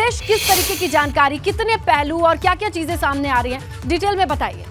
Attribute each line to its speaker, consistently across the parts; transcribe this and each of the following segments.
Speaker 1: विशेष किस तरीके की जानकारी, कितने पहलू और क्या क्या चीजें सामने आ रही हैं, डिटेल में बताइए।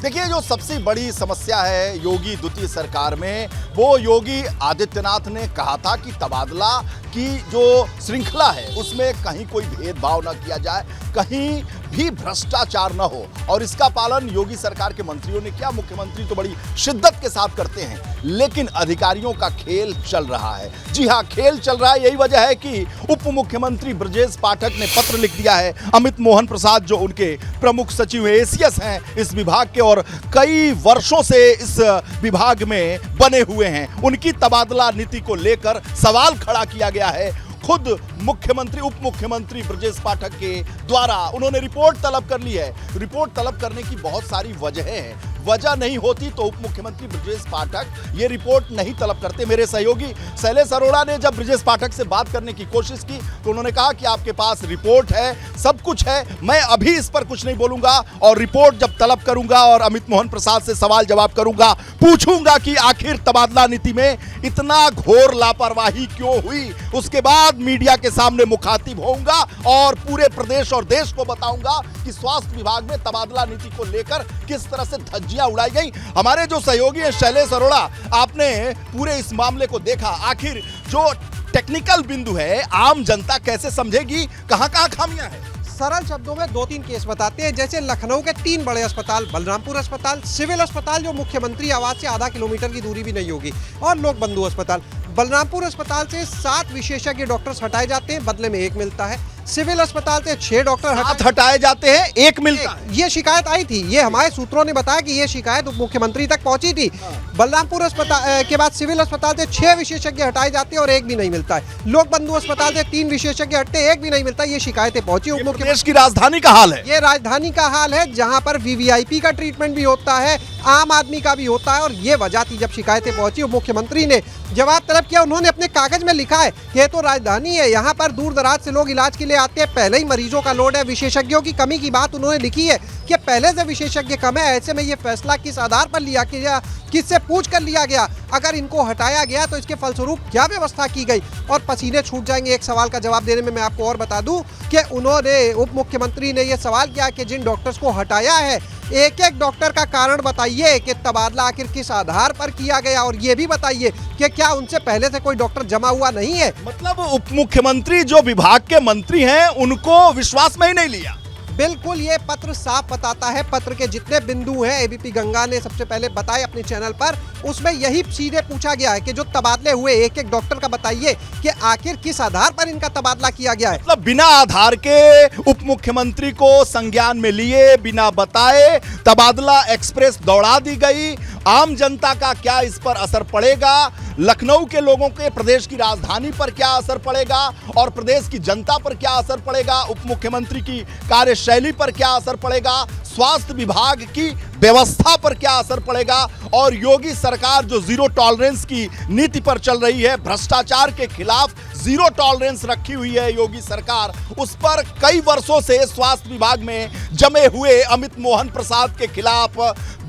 Speaker 2: देखिए, जो सबसे बड़ी समस्या है योगी द्वितीय सरकार में, वो योगी आदित्यनाथ ने कहा था कि तबादला की जो श्रृंखला है उसमें कहीं कोई भेदभाव न किया जाए, कहीं भी भ्रष्टाचार न हो, और इसका पालन योगी सरकार के मंत्रियों ने किया। मुख्यमंत्री तो बड़ी शिद्दत के साथ करते हैं, लेकिन अधिकारियों का खेल चल रहा है। जी हां, खेल चल रहा है। यही वजह है कि उप मुख्यमंत्री ब्रजेश पाठक ने पत्र लिख दिया है अमित मोहन प्रसाद, जो उनके प्रमुख सचिव एसीएस हैं इस विभाग के और कई वर्षों से इस विभाग में बने हुए हैं, उनकी तबादला नीति को लेकर सवाल खड़ा किया गया है। खुद मुख्यमंत्री उप मुख्यमंत्री ब्रजेश पाठक के द्वारा उन्होंने रिपोर्ट तलब कर ली है। रिपोर्ट तलब करने की बहुत सारी वजहें हैं। वजह नहीं होती तो उप मुख्यमंत्री ब्रजेश पाठक ये रिपोर्ट नहीं तलब करते। मेरे सहयोगी शैलेश अरोड़ा ने जब ब्रजेश पाठक से बात करने की कोशिश की तो उन्होंने कहा कि आपके पास रिपोर्ट है, सब कुछ है, मैं अभी इस पर कुछ नहीं बोलूंगा, और रिपोर्ट जब तलब करूंगा और अमित मोहन प्रसाद से सवाल जवाब करूंगा, पूछूंगा कि आखिर तबादला नीति में इतना घोर लापरवाही क्यों हुई, उसके बाद मीडिया के सामने मुखातिब होऊंगा और पूरे प्रदेश और देश को बताऊंगा कि स्वास्थ्य विभाग में तबादला नीति को लेकर किस तरह से धज्जियां उड़ाई गई। हमारे जो सहयोगी हैं शैलेश अरोड़ा, आपने पूरे इस मामले को देखा, आखिर जो टेक्निकल बिंदु है आम जनता कैसे समझेगी, कहां-कहां खामियां हैं?
Speaker 3: सरल शब्दों में 2-3 केस बताते हैं। जैसे लखनऊ के 3 बड़े अस्पताल, बलरामपुर अस्पताल, सिविल अस्पताल जो मुख्यमंत्री आवास से आधा किलोमीटर की दूरी भी नहीं होगी, और लोक बंधु अस्पताल। बलरामपुर अस्पताल से 7 विशेषज्ञ डॉक्टर्स हटाए जाते हैं, बदले में 1 मिलता है। सिविल अस्पताल से 6 डॉक्टर
Speaker 2: हटाए जाते हैं, 1 मिलता है।
Speaker 3: ये शिकायत आई थी, ये हमारे सूत्रों ने बताया कि ये शिकायत उप मुख्यमंत्री तक पहुंची थी। बलरामपुर अस्पताल के बाद सिविल अस्पताल से 6 विशेषज्ञ हटाए जाते हैं और 1 भी नहीं मिलता है। लोक बंधु अस्पताल से 3 विशेषज्ञ हटते, 1 भी नहीं मिलता। ये शिकायतें पहुंची उप मुख्यमंत्री।
Speaker 2: देश की राजधानी का हाल है,
Speaker 3: ये राजधानी का हाल है, जहां पर वीवीआईपी का ट्रीटमेंट भी होता है, आम आदमी का भी होता है, और ये वजह थी। जब शिकायतें पहुंची, उप मुख्यमंत्री ने जवाब तलब किया। उन्होंने अपने कागज में लिखा है कि ये तो राजधानी है, यहाँ पर दूर दराज से लोग इलाज के लिए आते हैं, पहले ही मरीजों का लोड है। विशेषज्ञों की कमी की बात उन्होंने लिखी है कि पहले से विशेषज्ञ कम है, ऐसे में ये फैसला किस आधार पर लिया गया, किससे पूछ कर लिया गया, अगर इनको हटाया गया तो इसके फलस्वरूप क्या व्यवस्था की गई, और पसीने छूट जाएंगे। एक सवाल का जवाब देने में मैं आपको और बता दूं कि उन्होंने उप मुख्यमंत्री ने यह सवाल किया कि जिन डॉक्टर्स को हटाया है, एक-एक डॉक्टर का कारण बताइए कि तबादला आखिर किस आधार पर किया गया, और ये भी बताइए कि क्या उनसे पहले से कोई डॉक्टर जमा हुआ नहीं है।
Speaker 2: मतलब उप मुख्यमंत्री जो विभाग के मंत्री हैं उनको विश्वास में ही नहीं लिया।
Speaker 3: बिल्कुल, ये पत्र साफ बताता है। पत्र के जितने बिंदु हैं एबीपी गंगा ने सबसे पहले बताए अपने चैनल पर, उसमें यही सीधे पूछा गया है कि जो तबादले हुए, एक-एक डॉक्टर का बताइए कि आखिर किस आधार पर इनका तबादला किया गया है।
Speaker 2: मतलब बिना आधार के उप मुख्यमंत्री को संज्ञान में लिए, बिना बताए तबादला एक्सप्रेस दौड़ा दी गई। आम जनता का क्या इस पर असर पड़ेगा, लखनऊ के लोगों के, प्रदेश की राजधानी पर क्या असर पड़ेगा, और प्रदेश की जनता पर क्या असर पड़ेगा, उप मुख्यमंत्री की कार्यशैली पर क्या असर पड़ेगा, स्वास्थ्य विभाग की व्यवस्था पर क्या असर पड़ेगा, और योगी सरकार जो जीरो टॉलरेंस की नीति पर चल रही है, भ्रष्टाचार के खिलाफ जीरो टॉलरेंस रखी हुई है योगी सरकार, उस पर कई वर्षों से स्वास्थ्य विभाग में जमे हुए अमित मोहन प्रसाद के खिलाफ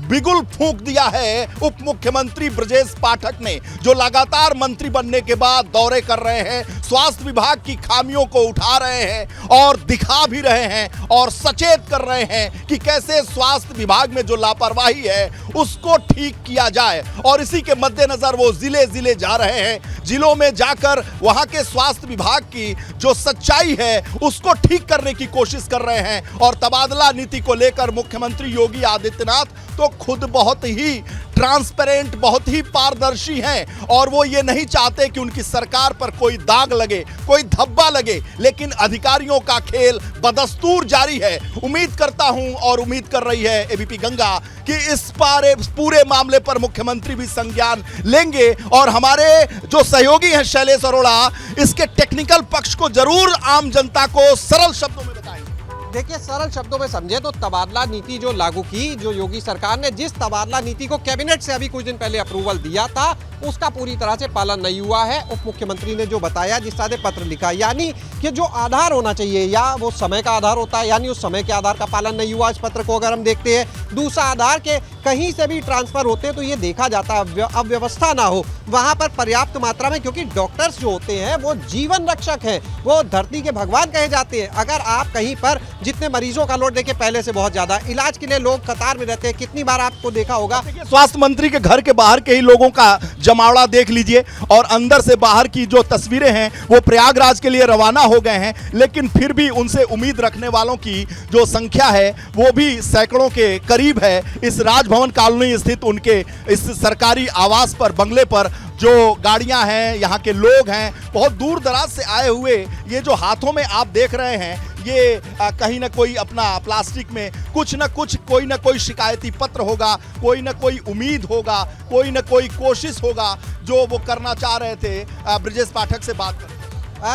Speaker 2: बिगुल फूंक दिया है उप मुख्यमंत्री ब्रजेश पाठक ने, जो लगातार मंत्री बनने के बाद दौरे कर रहे हैं, स्वास्थ्य विभाग की खामियों को उठा रहे हैं और दिखा भी रहे हैं और सचेत कर रहे हैं कि कैसे स्वास्थ्य विभाग में जो लापरवाही है उसको ठीक किया जाए। और इसी के मद्देनजर वो जिले जिले जा रहे हैं, जिलों में जाकर वहां के स्वास्थ्य विभाग की जो सच्चाई है उसको ठीक करने की कोशिश कर रहे हैं। और तबादला नीति को लेकर मुख्यमंत्री योगी आदित्यनाथ तो खुद बहुत ही ट्रांसपेरेंट, बहुत ही पारदर्शी हैं, और वो ये नहीं चाहते कि उनकी सरकार पर कोई दाग लगे, कोई धब्बा लगे, लेकिन अधिकारियों का खेल बदस्तूर जारी है। उम्मीद करता हूं और उम्मीद कर रही है एबीपी गंगा कि इस पूरे मामले पर मुख्यमंत्री भी संज्ञान लेंगे, और हमारे जो सहयोगी हैं शैलेश अरोड़ा इसके टेक्निकल पक्ष को जरूर आम जनता को सरल शब्दों में बताएंगे।
Speaker 3: देखिए, सरल शब्दों में समझे तो तबादला नीति जो लागू की, जो योगी सरकार ने जिस तबादला नीति को कैबिनेट से अभी कुछ दिन पहले अप्रूवल दिया था, उसका पूरी तरह से पालन नहीं हुआ है। उप मुख्यमंत्री ने जो बताया, जिस तरह से पत्र लिखा, यानी कि जो आधार होना चाहिए या वो समय का आधार होता है, यानी उस समय के आधार का पालन नहीं हुआ इस पत्र को अगर हम देखते हैं। दूसरा, आधार के कहीं से भी ट्रांसफर होते हैं तो ये देखा जाता है अव्यवस्था ना हो वहां पर पर्याप्त मात्रा में, क्योंकि डॉक्टर्स जो होते हैं वो जीवन रक्षक हैं, वो धरती के भगवान कहे जाते हैं। अगर आप कहीं पर जितने मरीजों का लोड देखें पहले से बहुत ज्यादा, इलाज के लिए लोग कतार में रहते हैं, कितनी बार आपको देखा होगा।
Speaker 2: स्वास्थ्य मंत्री के घर के बाहर के ही लोगों का जमावड़ा देख लीजिए और अंदर से बाहर की जो तस्वीरें हैं वो प्रयागराज के लिए रवाना हो गए हैं, लेकिन फिर भी उनसे उम्मीद रखने वालों की जो संख्या है वो भी सैकड़ों के करीब है। इस राजभवन कॉलोनी स्थित उनके इस सरकारी आवास पर, बंगले पर जो गाड़ियां हैं, यहाँ के लोग हैं, बहुत दूर दराज से आए हुए, ये जो हाथों में आप देख रहे हैं ये कहीं ना कोई अपना प्लास्टिक में कुछ ना कुछ, कोई ना कोई शिकायती पत्र होगा, कोई ना कोई उम्मीद होगा, कोई ना कोई कोशिश होगा जो वो करना चाह रहे थे। ब्रजेश पाठक से बात करते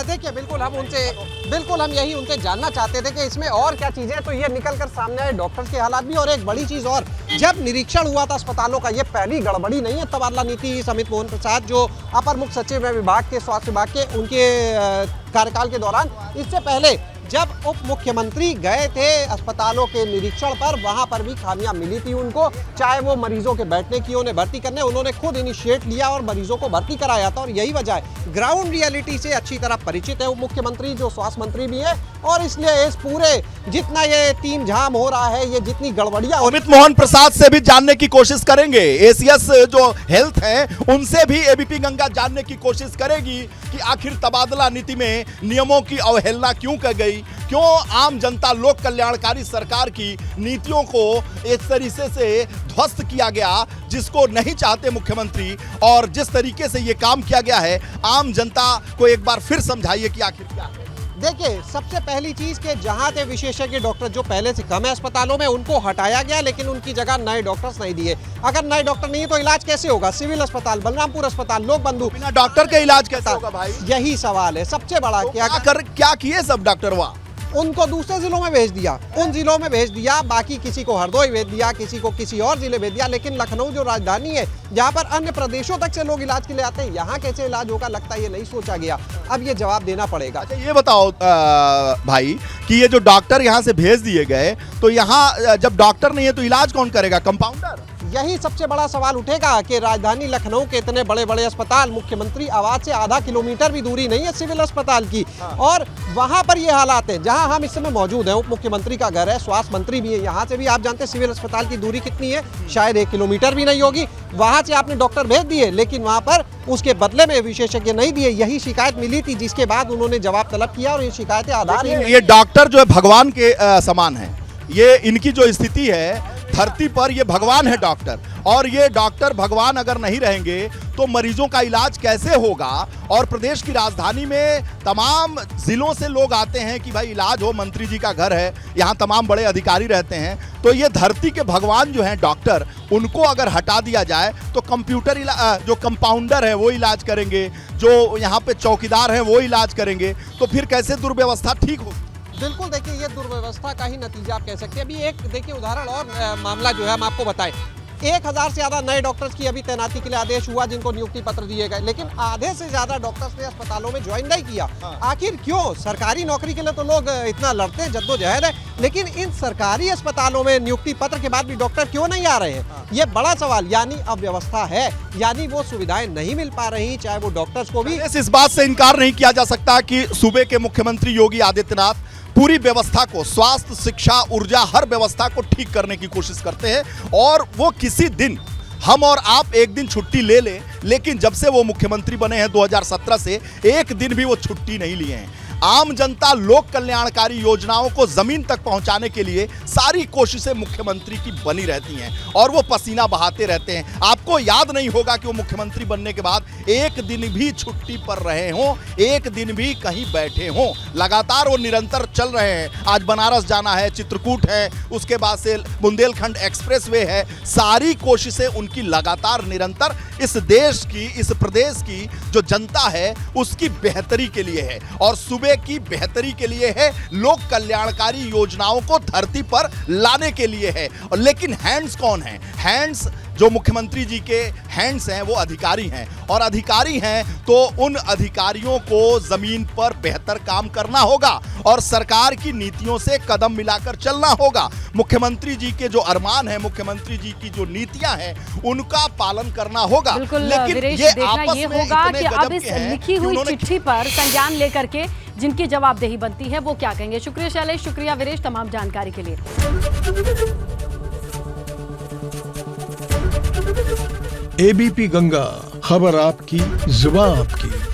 Speaker 3: देखिए, बिल्कुल हम यही उनसे जानना चाहते थे कि इसमें और क्या चीजें हैं, तो ये निकल कर सामने आए डॉक्टर्स के हालात भी। और एक बड़ी चीज और, जब निरीक्षण हुआ था अस्पतालों का, ये पहली गड़बड़ी नहीं है तबादला नीति अमित मोहन प्रसाद जो अपर मुख्य सचिव है विभाग के, स्वास्थ्य विभाग के, उनके कार्यकाल के दौरान। इससे पहले जब उप मुख्यमंत्री गए थे अस्पतालों के निरीक्षण पर, वहां पर भी खामियां मिली थी उनको, चाहे वो मरीजों के बैठने की, उन्हें भर्ती करने, उन्होंने खुद इनिशिएट लिया और मरीजों को भर्ती कराया था। और यही वजह है, ग्राउंड रियलिटी से अच्छी तरह परिचित है उप मुख्यमंत्री जो स्वास्थ्य मंत्री भी है, और इसलिए इस पूरे जितना ये तीन झाम हो रहा है, ये जितनी गड़बड़ियां,
Speaker 2: अमित मोहन प्रसाद से भी जानने की कोशिश करेंगे। एसीएस जो हेल्थ है उनसे भी एबीपी गंगा जानने की कोशिश करेगी कि आखिर तबादला नीति में नियमों की अवहेलना क्यों की गई, क्यों आम जनता लोक कल्याणकारी सरकार की नीतियों को इस तरीके से ध्वस्त किया गया जिसको नहीं चाहते मुख्यमंत्री, और जिस तरीके से ये काम किया गया है आम जनता को एक बार फिर समझाइए कि आखिर क्या है।
Speaker 3: देखिए, सबसे पहली चीज के जहां थे विशेषज्ञ डॉक्टर जो पहले से कम है अस्पतालों में, उनको हटाया गया, लेकिन उनकी जगह नए डॉक्टर्स नहीं दिए। अगर नए डॉक्टर नहीं है तो इलाज कैसे होगा? सिविल अस्पताल, बलरामपुर अस्पताल, लोक बंधु,
Speaker 2: बिना डॉक्टर के इलाज कैसे होगा भाई?
Speaker 3: यही सवाल है सबसे बड़ा।
Speaker 2: तो क्या किए सब डॉक्टर वहां?
Speaker 3: उनको दूसरे जिलों में भेज दिया, उन जिलों में भेज दिया, बाकी किसी को हरदोई भेज दिया, किसी को किसी और जिले भेज दिया। लेकिन लखनऊ जो राजधानी है, जहाँ पर अन्य प्रदेशों तक से लोग इलाज के लिए आते हैं, यहाँ कैसे इलाज होगा? लगता है ये नहीं सोचा गया। अब ये जवाब देना पड़ेगा।
Speaker 2: अच्छा, ये बताओ भाई कि ये जो डॉक्टर यहाँ से भेज दिए गए, तो यहाँ जब डॉक्टर नहीं है तो इलाज कौन करेगा? कंपाउंडर?
Speaker 3: यही सबसे बड़ा सवाल उठेगा कि राजधानी लखनऊ के इतने बड़े बड़े अस्पताल, मुख्यमंत्री आवास से आधा किलोमीटर भी दूरी नहीं है सिविल अस्पताल की, और वहां पर ये हालात है जहां हम इस समय मौजूद हैं। उप मुख्यमंत्री का घर है, स्वास्थ्य मंत्री भी है, यहाँ से भी आप जानते हैं सिविल अस्पताल की दूरी कितनी है, शायद 1 किलोमीटर भी नहीं होगी। वहां से आपने डॉक्टर भेज दिए, लेकिन वहां पर उसके बदले में विशेषज्ञ नहीं दिए। यही शिकायत मिली थी, जिसके बाद उन्होंने जवाब तलब किया, और ये शिकायतें आधार है।
Speaker 2: ये डॉक्टर जो है भगवान के समान है, ये इनकी जो स्थिति है धरती पर, ये भगवान है डॉक्टर, और ये डॉक्टर भगवान अगर नहीं रहेंगे तो मरीजों का इलाज कैसे होगा? और प्रदेश की राजधानी में तमाम जिलों से लोग आते हैं कि भाई इलाज हो, मंत्री जी का घर है, यहाँ तमाम बड़े अधिकारी रहते हैं, तो ये धरती के भगवान जो हैं डॉक्टर, उनको अगर हटा दिया जाए तो कंप्यूटर जो कंपाउंडर है वो इलाज करेंगे, जो यहाँ पे चौकीदार हैं वो इलाज करेंगे, तो फिर कैसे दुर्व्यवस्था ठीक होगी?
Speaker 3: बिल्कुल, देखिए ये दुर्व्यवस्था का ही नतीजा आप कह सकते हैं। अभी एक देखिए उदाहरण और मामला जो है हम आपको बताएं, 1000 से ज्यादा नए डॉक्टर्स की अभी तैनाती के लिए आदेश हुआ, जिनको नियुक्ति पत्र दिए गए, लेकिन आधे से ज्यादा डॉक्टर्स ने अस्पतालों में ज्वाइन नहीं किया। आखिर क्यों? सरकारी नौकरी के लिए तो लोग इतना लड़ते हैं, जद्दोजहद है, लेकिन इन सरकारी अस्पतालों में नियुक्ति पत्र के बाद भी डॉक्टर क्यों नहीं आ रहे हैं? ये बड़ा सवाल। यानी अव्यवस्था है, यानी वो सुविधाएं नहीं मिल पा रही, चाहे वो डॉक्टर्स को भी।
Speaker 2: इस बात से इनकार नहीं किया जा सकता कि सूबे के मुख्यमंत्री योगी आदित्यनाथ पूरी व्यवस्था को, स्वास्थ्य, शिक्षा, ऊर्जा, हर व्यवस्था को ठीक करने की कोशिश करते हैं, और वो किसी दिन हम और आप एक दिन छुट्टी ले लें, लेकिन जब से वो मुख्यमंत्री बने हैं 2017 से, एक दिन भी वो छुट्टी नहीं लिए हैं। आम जनता लोक कल्याणकारी योजनाओं को जमीन तक पहुंचाने के लिए सारी कोशिशें मुख्यमंत्री की बनी रहती हैं, और वो पसीना बहाते रहते हैं। आपको याद नहीं होगा कि वो मुख्यमंत्री बनने के बाद एक दिन भी छुट्टी पर रहे हों, एक दिन भी कहीं बैठे हों। लगातार वो निरंतर चल रहे हैं। आज बनारस जाना है, चित्रकूट है, उसके बाद से बुंदेलखंड एक्सप्रेसवे है। सारी कोशिशें उनकी लगातार निरंतर इस देश की, इस प्रदेश की जो जनता है उसकी बेहतरी के लिए है, और सूबे की बेहतरी के लिए है, लोक कल्याणकारी योजनाओं को धरती पर लाने के लिए है। और लेकिन हैंड्स कौन है? हैंड्स जो मुख्यमंत्री जी के हैंड्स हैं वो अधिकारी हैं, और अधिकारी हैं तो उन अधिकारियों को जमीन पर बेहतर काम करना होगा और सरकार की नीतियों से कदम मिलाकर चलना होगा। मुख्यमंत्री जी के जो अरमान हैं, मुख्यमंत्री जी की जो नीतियां हैं, उनका पालन करना होगा।
Speaker 1: बिल्कुल
Speaker 2: लेकिन
Speaker 1: वीरेश,
Speaker 2: ये
Speaker 1: देखना
Speaker 2: आपस
Speaker 1: ये
Speaker 2: में
Speaker 1: होगा
Speaker 2: इतने
Speaker 1: कि अब
Speaker 2: गजब
Speaker 1: इस
Speaker 2: के हैं
Speaker 1: लिखी
Speaker 2: कि
Speaker 1: हुई
Speaker 2: उन्होंने
Speaker 1: चिट्ठी पर संज्ञान लेकर के जिनकी जवाबदेही बनती है वो क्या कहेंगे। शुक्रिया शैलेश, शुक्रिया वीरेश तमाम जानकारी के लिए।
Speaker 4: एबीपी गंगा, खबर आपकी, जुबान आपकी।